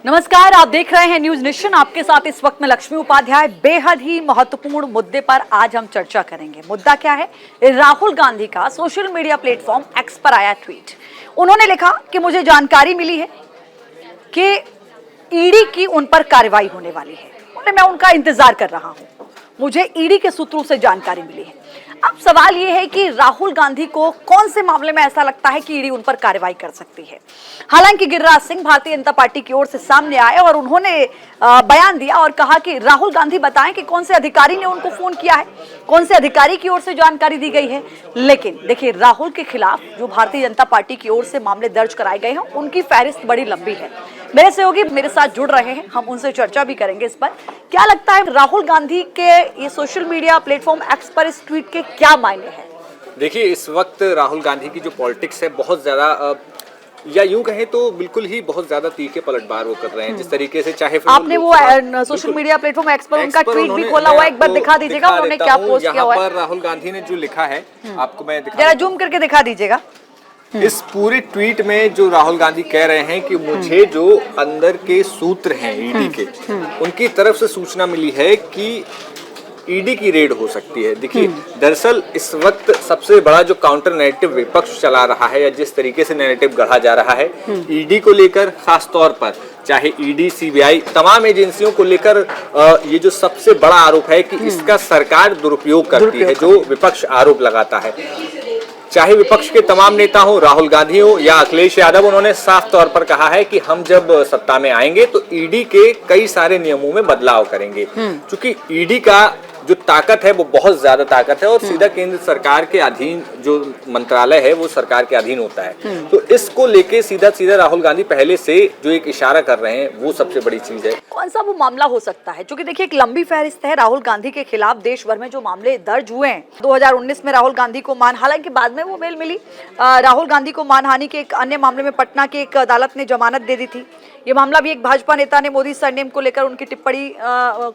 नमस्कार, आप देख रहे हैं न्यूज नेशन। आपके साथ इस वक्त में लक्ष्मी उपाध्याय। बेहद ही महत्वपूर्ण मुद्दे पर आज हम चर्चा करेंगे। मुद्दा क्या है? राहुल गांधी का सोशल मीडिया प्लेटफॉर्म एक्स पर आया ट्वीट। उन्होंने लिखा कि मुझे जानकारी मिली है कि ईडी की उन पर कार्रवाई होने वाली है। मैं उनका इंतजार कर रहा हूं। मुझे ईडी के सूत्रों से जानकारी मिली है। अब सवाल यह है कि राहुल गांधी को कौन से मामले में ऐसा लगता है कि ईडी उन पर कार्रवाई कर सकती है। हालांकि गिरिराज सिंह भारतीय जनता पार्टी की ओर से सामने आए और उन्होंने बयान दिया और कहा कि राहुल गांधी बताएं कि कौन से अधिकारी ने उनको फोन किया है, कौन से अधिकारी की ओर से जानकारी दी गई है। लेकिन देखिए, राहुल के खिलाफ जो भारतीय जनता पार्टी की ओर से मामले दर्ज कराए गए हैं, उनकी फहरिस्त बड़ी लंबी है। मेरे सहयोगी मेरे साथ जुड़ रहे हैं, हम उनसे चर्चा भी करेंगे इस पर। क्या लगता है राहुल गांधी के ये सोशल मीडिया प्लेटफॉर्म एक्स पर इस ट्वीट के क्या मायने हैं? देखिए, इस वक्त राहुल गांधी की जो पॉलिटिक्स है बहुत ज्यादा या यूं कहें तो बिल्कुल ही बहुत ज्यादा तीखे पलटवार वो कर रहे हैं। जिस तरीके से चाहे आपने वो सोशल मीडिया प्लेटफॉर्म एक्स पर उनका ट्वीट भी खोला हुआ है, एक बार दिखा दीजिएगा उन्होंने क्या पोस्ट किया हुआ है। यहाँ पर राहुल गांधी ने जो लिखा है, आपको मैं जरा जूम करके दिखा दीजिएगा। इस पूरे ट्वीट में जो राहुल गांधी कह रहे हैं कि मुझे जो अंदर के सूत्र हैं ईडी के, उनकी तरफ से सूचना मिली है कि ईडी की रेड हो सकती है। देखिए, दरअसल इस वक्त सबसे बड़ा जो काउंटर नैरेटिव विपक्ष चला रहा है या जिस तरीके से नैरेटिव गढ़ा जा रहा है ईडी को लेकर, खास तौर पर चाहे ईडी, सीबीआई, तमाम एजेंसियों को लेकर ये जो सबसे बड़ा आरोप है कि इसका सरकार दुरुपयोग करती है, जो विपक्ष आरोप लगाता है। चाहे विपक्ष के तमाम नेता हो, राहुल गांधी हो या अखिलेश यादव, उन्होंने साफ तौर पर कहा है कि हम जब सत्ता में आएंगे तो ईडी के कई सारे नियमों में बदलाव करेंगे। क्योंकि ईडी का जो ताकत है वो बहुत ज्यादा ताकत है और सीधा केंद्र सरकार के अधीन जो मंत्रालय है वो सरकार के अधीन होता है। तो इसको लेके सीधा सीधा राहुल गांधी पहले से जो एक इशारा कर रहे हैं वो सबसे बड़ी चीज है। कौन सा वो मामला हो सकता है? क्योंकि देखिए, एक लंबी फहरिस्त है राहुल गांधी के खिलाफ। देश भर में जो मामले दर्ज हुए हैं, 2019 में राहुल गांधी को हालांकि बाद में वो बेल मिली। राहुल गांधी को मानहानि के एक अन्य मामले में पटना की एक अदालत ने जमानत दे दी थी। ये मामला भी एक भाजपा नेता ने मोदी सरनेम को लेकर उनकी टिप्पणी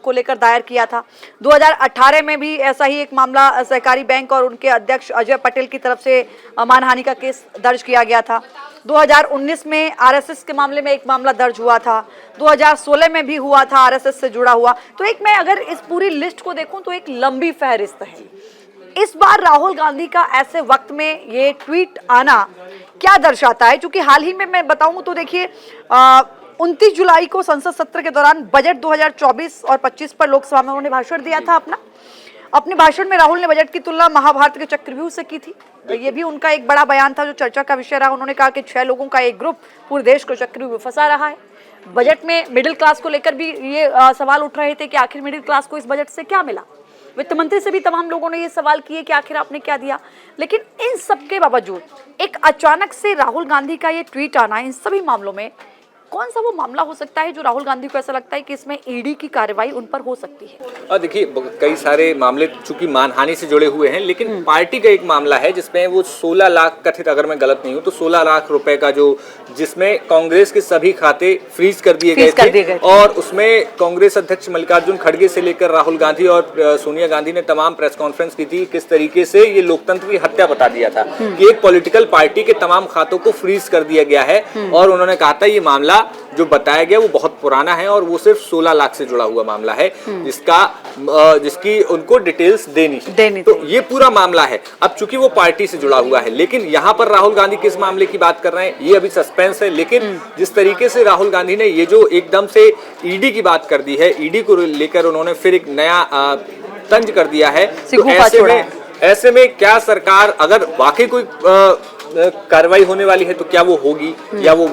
को लेकर दायर किया था। 2018 में भी ऐसा ही एक मामला सहकारी बैंक और उनके अध्यक्ष अजय पटेल की तरफ से मानहानि का केस दर्ज किया गया था। 2019 में आरएसएस के मामले में एक मामला दर्ज हुआ था। 2016 में भी हुआ था आरएसएस से जुड़ा हुआ। तो एक मैं अगर इस पूरी लिस्ट को देखूं तो एक लंबी फहरिस्त है। इस बार राहुल गांधी का ऐसे वक्त में ये ट्वीट आना क्या दर्शाता है? क्योंकि हाल ही में मैं बताऊं तो देखिए, 29 जुलाई को संसद सत्र के दौरान बजट 2024 और 25 पर लोकसभा में उन्होंने भाषण दिया था। अपने भाषण में राहुल ने बजट की तुलना महाभारत के चक्रव्यूह से की थी। ये भी उनका एक बड़ा बयान था जो चर्चा का विषय रहा। उन्होंने कहा कि 6 लोगों का एक ग्रुप पूरे देश को चक्रव्यूह में फंसा रहा है। बजट में मिडिल क्लास को लेकर भी ये सवाल उठ रहे थे कि आखिर मिडिल क्लास को इस बजट से क्या मिला। वित्त मंत्री से भी तमाम लोगों ने ये सवाल किए कि आखिर आपने क्या दिया। लेकिन इन सब के बावजूद एक अचानक से राहुल गांधी का ये ट्वीट आना, इन सभी मामलों में कौन सा वो मामला हो सकता है जो राहुल गांधी को ऐसा लगता है कि इसमें ईडी की कार्रवाई उन पर हो सकती है? देखिए, कई सारे मामले चूंकि मानहानि से जुड़े हुए हैं, लेकिन पार्टी का एक मामला है जिसमें वो 16 लाख कथित, अगर मैं गलत नहीं हूं तो 16 लाख रुपए का जिसमें कांग्रेस के सभी खाते फ्रीज कर दिए गए थे। और उसमें कांग्रेस अध्यक्ष मल्लिकार्जुन खड़गे से लेकर राहुल गांधी और सोनिया गांधी ने तमाम प्रेस कॉन्फ्रेंस की थी। किस तरीके से ये लोकतंत्र की हत्या बता दिया था कि एक पॉलिटिकल पार्टी के तमाम खातों को फ्रीज कर दिया गया है। और उन्होंने कहा था ये मामला जो बताया गया वो बहुत पुराना है और वो सिर्फ 16 लाख से जुड़ा हुआ मामला है, जिसकी उनको डिटेल्स देनी तो ये पूरा मामला है। अब चूंकि वो पार्टी से जुड़ा हुआ है, लेकिन यहाँ पर राहुल गांधी किस मामले की बात कर रहे हैं ये अभी सस्पेंस है। लेकिन जिस तरीके से राहुल गांधी ने ये जो एकदम से ईडी की बात कर दी है, ईडी को लेकर उन्होंने फिर एक नया तंज कर दिया है। तो ऐसे में क्या सरकार, अगर वाकई कोई कार्रवाई होने वाली है तो क्या वो होगी या वो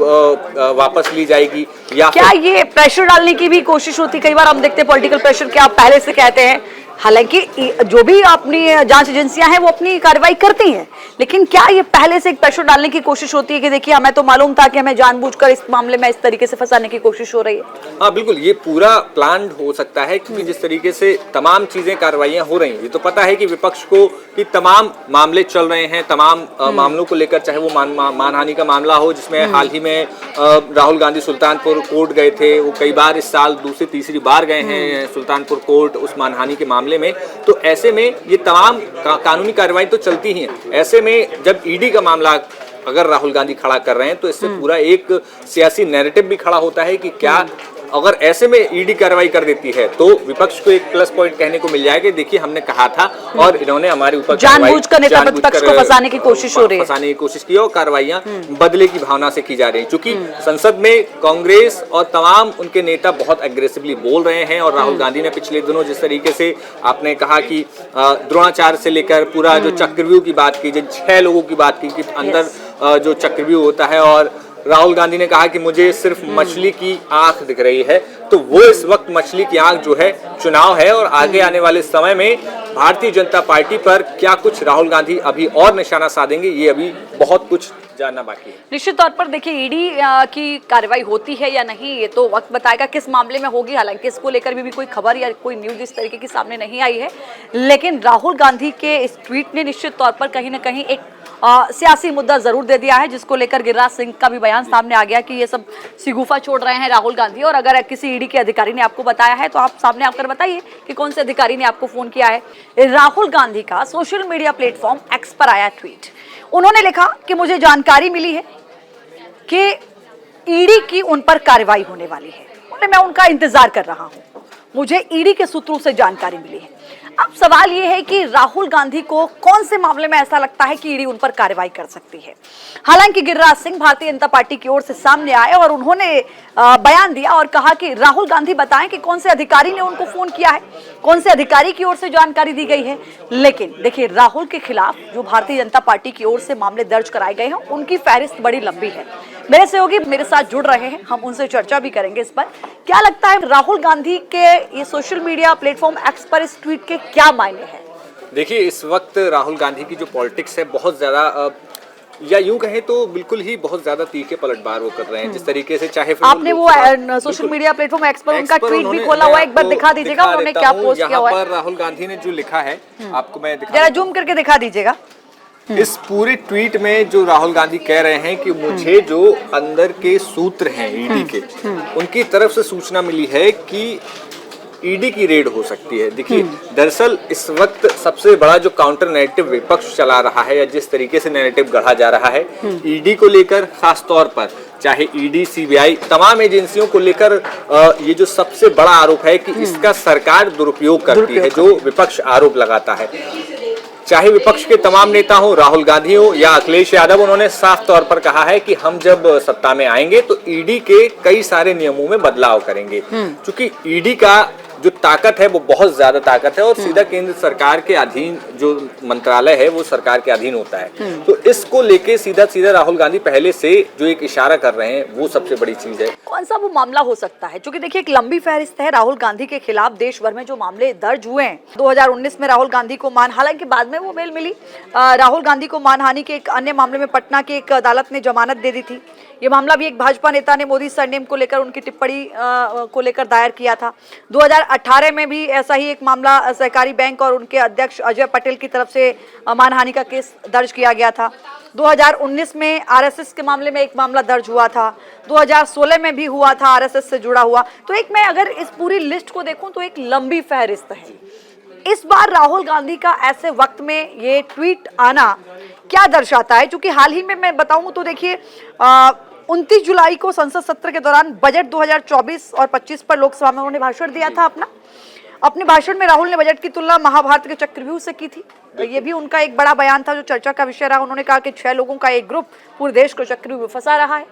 वापस ली जाएगी, या क्या ये प्रेशर डालने की भी कोशिश होती? कई बार हम देखते हैं पॉलिटिकल प्रेशर क्या आप पहले से कहते हैं। हालांकि जो भी अपनी जांच एजेंसियां हैं वो अपनी कार्रवाई करती हैं, लेकिन क्या ये पहले से एक प्रेशर डालने की कोशिश होती है कि देखिए हमें तो मालूम था कि हमें जानबूझकर इस मामले में इस तरीके से फंसाने की कोशिश हो रही है? हाँ बिल्कुल, ये पूरा प्लान हो सकता है क्योंकि जिस तरीके से तमाम चीजें कार्रवाइयां हो रही हैं, ये तो पता है कि विपक्ष को कि तमाम मामले चल रहे हैं, तमाम मामलों को लेकर, चाहे वो मानहानि का मामला हो जिसमें हाल ही में राहुल गांधी सुल्तानपुर कोर्ट गए थे। वो कई बार इस साल दूसरी तीसरी बार गए हैं सुल्तानपुर कोर्ट उस मानहानि के मामले में। तो ऐसे में ये तमाम कानूनी कार्रवाई तो चलती ही है। ऐसे में जब ईडी का मामला अगर राहुल गांधी खड़ा कर रहे हैं तो इससे पूरा एक सियासी नैरेटिव भी खड़ा होता है कि क्या अगर ऐसे में ईडी कार्रवाई कर देती है तो विपक्ष को एक प्लस पॉइंट कहने को मिल जाएगा। देखिए हमने कहा था और इन्होंने हमारे ऊपर जानबूझकर नेता प्रतिपक्ष को फंसाने की कोशिश हो रही है, फंसाने की कोशिश की और कार्रवाइयां बदले की भावना से की जा रही है। क्योंकि संसद में कांग्रेस और तमाम उनके नेता बहुत एग्रेसिवली बोल रहे हैं और राहुल गांधी ने पिछले दिनों जिस तरीके से आपने कहा कि द्रोणाचार्य से लेकर पूरा जो चक्रव्यूह की बात की, जिन 6 लोगों की बात की कि अंदर जो चक्रव्यूह होता है, और राहुल गांधी ने कहा कि मुझे सिर्फ मछली की आंख दिख रही है, तो वो इस वक्त मछली की आंख जो है चुनाव है और आगे आने वाले समय में भारतीय जनता पार्टी पर क्या कुछ राहुल गांधी अभी और निशाना साधेंगे, ये अभी बहुत कुछ जानना बाकी है। निश्चित तौर पर देखिए ईडी की कार्रवाई होती है या नहीं ये तो वक्त बताएगा किस मामले में होगी। हालांकि इसको लेकर भी कोई खबर या कोई न्यूज इस तरीके की सामने नहीं आई है, लेकिन राहुल गांधी के इस ट्वीट ने निश्चित तौर पर कहीं ना कहीं एक सियासी मुद्दा जरूर दे दिया है, जिसको लेकर गिरिराज सिंह का भी बयान सामने आ गया कि ये सब सिगुफा छोड़ रहे हैं राहुल गांधी। और अगर किसी ईडी के अधिकारी ने आपको बताया है तो आप सामने आकर बताइए कि कौन से अधिकारी ने आपको फोन किया है। राहुल गांधी का सोशल मीडिया प्लेटफॉर्म एक्स पर आया ट्वीट। उन्होंने लिखा कि मुझे जानकारी मिली है कि ईडी की उन पर कार्रवाई होने वाली है, मैं उनका इंतजार कर रहा हूं, मुझे ईडी के सूत्रों से जानकारी मिली है। अब सवाल यह है कि राहुल गांधी को कौन से मामले में ऐसा लगता है कि ईडी उन पर कार्रवाई कर सकती है। हालांकि गिरिराज सिंह भारतीय जनता पार्टी की ओर से सामने आए और उन्होंने बयान दिया और कहा कि राहुल गांधी बताएं कि कौन से अधिकारी ने उनको फोन किया है, कौन से अधिकारी की ओर से जानकारी दी गई है। लेकिन देखिए राहुल के खिलाफ जो भारतीय जनता पार्टी की ओर से मामले दर्ज कराए गए हैं उनकी फहरिस्त बड़ी लंबी है। मेरे सहयोगी मेरे साथ जुड़ रहे हैं, हम उनसे चर्चा भी करेंगे इस पर। क्या लगता है राहुल गांधी के ये सोशल मीडिया प्लेटफॉर्म एक्स पर इस ट्वीट के क्या मायने हैं? देखिए इस वक्त राहुल गांधी की जो पॉलिटिक्स है बहुत ज्यादा या यूं कहें तो बिल्कुल ही बहुत ज्यादा तीखे पलटवार वो कर रहे हैं। जिस तरीके से चाहे आपने वो सोशल मीडिया प्लेटफॉर्म एक्स पर उनका ट्वीट भी खोला हुआ है, एक बार दिखा दीजिएगा उन्होंने क्या पोस्ट किया हुआ है। राहुल गांधी ने जो लिखा है आपको मैं जरा जूम करके दिखा दीजिएगा। इस पूरे ट्वीट में जो राहुल गांधी कह रहे हैं कि मुझे जो अंदर के सूत्र हैं ईडी के उनकी तरफ से सूचना मिली है कि ईडी की रेड हो सकती है। देखिए दरअसल इस वक्त सबसे बड़ा जो काउंटर नैरेटिव विपक्ष चला रहा है या जिस तरीके से नैरेटिव गढ़ा जा रहा है ईडी को लेकर, खास तौर पर चाहे ईडी सीबीआई तमाम एजेंसियों को लेकर ये जो सबसे बड़ा आरोप है कि इसका सरकार दुरुपयोग करती है, जो विपक्ष आरोप लगाता है। चाहे विपक्ष के तमाम नेता हो, राहुल गांधी हो या अखिलेश यादव, उन्होंने साफ तौर पर कहा है कि हम जब सत्ता में आएंगे तो ईडी के कई सारे नियमों में बदलाव करेंगे। क्योंकि ईडी का जो ताकत है वो बहुत ज्यादा ताकत है और सीधा केंद्र सरकार के अधीन जो मंत्रालय है वो सरकार के अधीन होता है। तो इसको लेके सीधा सीधा राहुल गांधी पहले से जो एक इशारा कर रहे हैं वो सबसे बड़ी चीज है। कौन सा वो मामला हो सकता है? क्योंकि देखिए एक लंबी फहरिस्त है राहुल गांधी के खिलाफ देश भर में जो मामले दर्ज हुए हैं। 2019 में राहुल गांधी को हालांकि बाद में वो बेल मिली, राहुल गांधी को मानहानि के एक अन्य मामले में पटना की एक अदालत ने जमानत दे दी थी। ये मामला भी एक भाजपा नेता ने मोदी सरनेम को लेकर उनकी टिप्पणी को लेकर दायर किया था। 2018 में भी ऐसा ही एक मामला सहकारी बैंक और उनके अध्यक्ष अजय पटेल की तरफ से मानहानि का केस दर्ज किया गया था। 2019 में आरएसएस के मामले में एक मामला दर्ज हुआ था। 2016 में भी हुआ था आरएसएस से जुड़ा हुआ। तो एक मैं अगर इस पूरी लिस्ट को देखूं तो एक लंबी फहरिस्त है। इस बार राहुल गांधी का ऐसे वक्त में ये ट्वीट आना क्या दर्शाता है? क्योंकि हाल ही में मैं बताऊं तो देखिए 29 जुलाई को संसद सत्र के दौरान बजट 2024 और 25 पर लोकसभा में उन्होंने भाषण दिया था। अपने भाषण में राहुल ने बजट की तुलना महाभारत के चक्रव्यूह से की थी। ये भी उनका एक बड़ा बयान था जो चर्चा का विषय रहा। उन्होंने कहा कि 6 लोगों का एक ग्रुप पूरे देश को चक्रव्यूह में फंसा रहा है।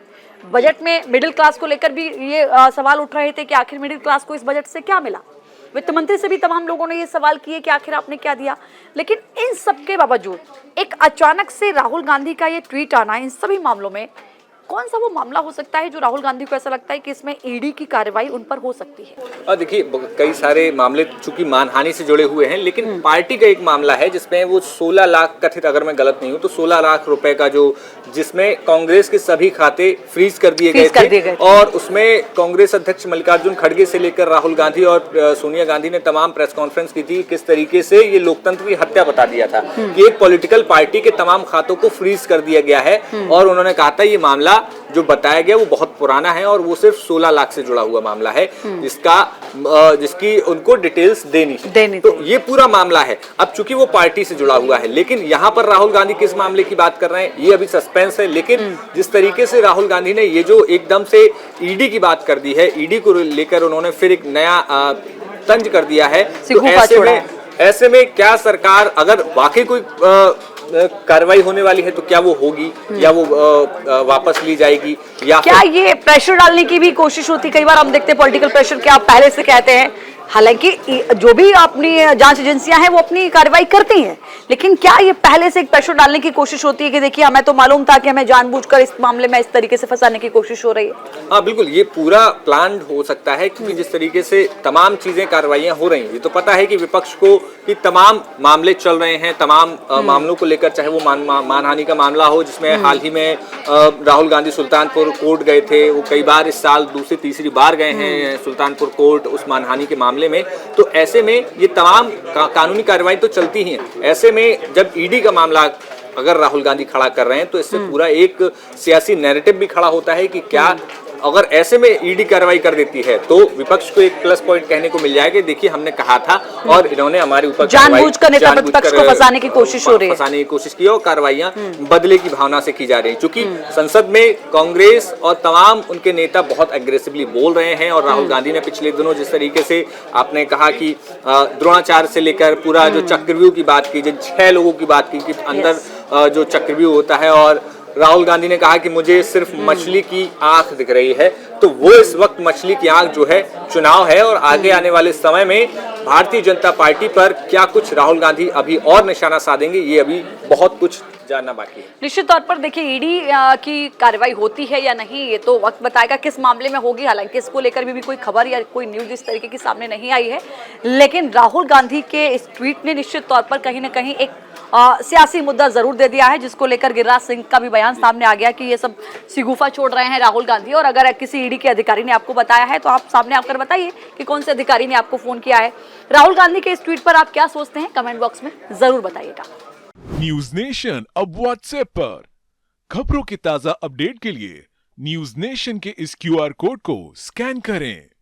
बजट में मिडिल क्लास को लेकर भी ये सवाल उठ रहे थे कि आखिर मिडिल क्लास को इस बजट से क्या मिला। वित्त मंत्री से भी तमाम लोगों ने ये सवाल किए कि आखिर आपने क्या दिया। लेकिन इन सब के बावजूद एक अचानक से राहुल गांधी का ये ट्वीट आना, इन सभी मामलों में कौन सा वो मामला हो सकता है जो राहुल गांधी को ऐसा लगता है कि इसमें ईडी की कार्रवाई उन पर हो सकती है? और देखिए कई सारे मामले चूंकि मानहानि से जुड़े हुए हैं, लेकिन पार्टी का एक मामला है जिसमें वो 16 लाख कथित, अगर मैं गलत नहीं हूं तो 16 लाख रुपए का जो जिसमें कांग्रेस के सभी खाते फ्रीज कर दिए गए थे। और उसमें कांग्रेस अध्यक्ष मल्लिकार्जुन खड़गे से लेकर राहुल गांधी और सोनिया गांधी ने तमाम प्रेस कॉन्फ्रेंस की थी। किस तरीके से ये लोकतंत्र की हत्या बता दिया था कि एक पॉलिटिकल पार्टी के तमाम खातों को फ्रीज कर दिया गया है। और उन्होंने कहा था ये मामला मामला जो बताया गया वो बहुत पुराना है और वो सिर्फ 16 लाख से जुड़ा हुआ मामला है, जिसकी उनको डिटेल्स देनी है। तो ये पूरा मामला है। अब चूंकि वो पार्टी से जुड़ा हुआ है, लेकिन यहाँ पर राहुल गांधी किस मामले की बात कर रहे हैं ये अभी सस्पेंस है। लेकिन जिस तरीके से राहुल गांधी ने ये जो एकदम से ईडी की बात कर दी है, ईडी को लेकर उन्होंने फिर एक नया तंज कर दिया है, तो ऐसे में क्या सरकार अगर वाकई कोई कार्रवाई होने वाली है तो क्या वो होगी या वो वापस ली जाएगी, या क्या ये प्रेशर डालने की भी कोशिश होती? कई बार हम देखते हैं पॉलिटिकल प्रेशर के, आप पहले से कहते हैं, हालांकि जो भी अपनी जांच एजेंसियां हैं वो अपनी कार्रवाई करती हैं, लेकिन क्या ये पहले से एक प्रेशर डालने की कोशिश होती है कि देखिए हमें तो मालूम था कि हमें जानबूझकर इस मामले में इस तरीके से फंसाने की कोशिश हो रही है? हाँ बिल्कुल, ये पूरा प्लान हो सकता है, क्योंकि जिस तरीके से तमाम चीजें कार्रवाइयां हो रही हैं, ये तो पता है कि विपक्ष को कि तमाम मामले चल रहे हैं, तमाम मामलों को लेकर, चाहे वो मानहानि का मामला हो, जिसमें हाल ही में राहुल गांधी सुल्तानपुर कोर्ट गए थे, वो कई बार इस साल दूसरी तीसरी बार गए हैं सुल्तानपुर कोर्ट उस मानहानि के मामले में। तो ऐसे में ये तमाम कानूनी कार्रवाई तो चलती ही हैं। ऐसे में जब ईडी का मामला अगर राहुल गांधी खड़ा कर रहे हैं तो इससे पूरा एक सियासी नैरेटिव भी खड़ा होता है कि क्या अगर ऐसे में ईडी कार्रवाई कर देती है तो विपक्ष को एक प्लस पॉइंट कहने को मिल जाएगा, देखिए हमने कहा था और इन्होंने हमारे ऊपर जानबूझकर नेता प्रतिपक्ष को फंसाने की कोशिश हो रही है, फंसाने की कोशिश की और कार्रवाइयां बदले की भावना से की जा रही है। क्योंकि संसद में कांग्रेस और तमाम उनके नेता बहुत एग्रेसिवली बोल रहे हैं और राहुल गांधी ने पिछले दिनों जिस तरीके से आपने कहा कि द्रोणाचार्य से लेकर पूरा जो चक्रव्यूह की बात की, जिन 6 लोगों की बात की कि अंदर जो चक्रव्यूह होता है, और राहुल गांधी ने कहा कि मुझे सिर्फ मछली की आंख दिख रही है, तो वो इस वक्त मछली की आंख जो है चुनाव है और आगे आने वाले समय में भारतीय जनता पार्टी पर क्या कुछ राहुल गांधी अभी और निशाना साधेंगे, ये अभी बहुत कुछ जानना बाकी है। निश्चित तौर पर देखिए ईडी की कार्रवाई होती है या नहीं ये तो वक्त बताएगा किस मामले में होगी। हालांकि इसको लेकर भी कोई खबर या कोई न्यूज इस तरीके की सामने नहीं आई है, लेकिन राहुल गांधी के इस ट्वीट ने निश्चित तौर पर कहीं ना कहीं एक सियासी मुद्दा जरूर दे दिया है, जिसको लेकर गिरिराज सिंह का भी बयान सामने आ गया कि ये सब शिगुफा छोड़ रहे हैं राहुल गांधी। और अगर किसी ईडी के अधिकारी ने आपको बताया है तो आप सामने आकर बताइए कि कौन से अधिकारी ने आपको फोन किया है। राहुल गांधी के इस ट्वीट पर आप क्या सोचते हैं, कमेंट बॉक्स में जरूर बताइएगा। न्यूज नेशन अब व्हाट्सएप पर खबरों के ताजा अपडेट के लिए न्यूज नेशन के इस QR कोड को स्कैन करें।